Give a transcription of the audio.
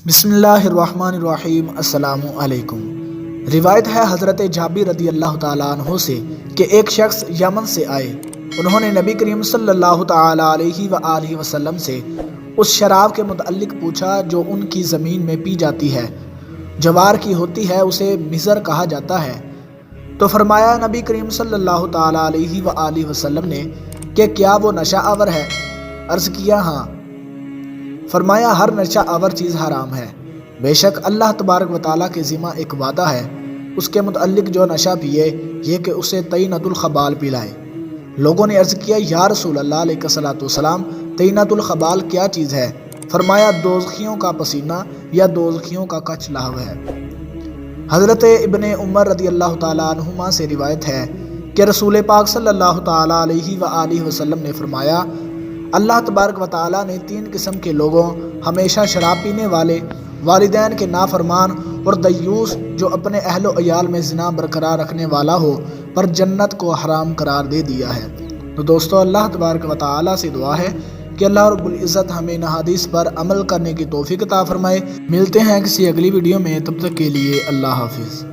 بسم اللہ الرحمن الرحیم۔ السلام علیکم۔ روایت ہے حضرت جابر رضی اللہ تعالیٰ عنہ سے کہ ایک شخص یمن سے آئے۔ انہوں نے نبی کریم صلی اللہ تعالیٰ علیہ وآلہ وسلم سے اس شراب کے متعلق پوچھا جو ان کی زمین میں پی جاتی ہے، جوار کی ہوتی ہے، اسے مزر کہا جاتا ہے۔ تو فرمایا نبی کریم صلی اللہ تعالیٰ علیہ وآلہ وسلم نے کہ کیا وہ نشہ آور ہے؟ عرض کیا ہاں۔ فرمایا ہر نشہ آور چیز حرام ہے، بے شک اللہ تبارک و تعالیٰ کے ذمہ ایک وعدہ ہے، اس کے متعلق جو نشہ پیے یہ کہ اسے طینۃ الخبال پلائے۔ لوگوں نے عرض کیا یا رسول اللہ علیہ الصلوۃ والسلام، طینۃ الخبال کیا چیز ہے؟ فرمایا دوزخیوں کا پسینہ یا دوزخیوں کا کچ لہو ہے۔ حضرت ابن عمر رضی اللہ تعالیٰ عنہما سے روایت ہے کہ رسول پاک صلی اللہ تعالیٰ علیہ وآلہ وسلم نے فرمایا، اللہ تبارک و تعالیٰ نے 3 قسم کے لوگوں، ہمیشہ شراب پینے والے، والدین کے نافرمان اور دیوس جو اپنے اہل و عیال میں زنا برقرار رکھنے والا ہو، پر جنت کو حرام قرار دے دیا ہے۔ تو دوستو، اللہ تبارک و تعالیٰ سے دعا ہے کہ اللہ رب العزت ہمیں ان احادیث پر عمل کرنے کی توفیق عطا فرمائے۔ ملتے ہیں کسی اگلی ویڈیو میں، تب تک کے لیے اللہ حافظ۔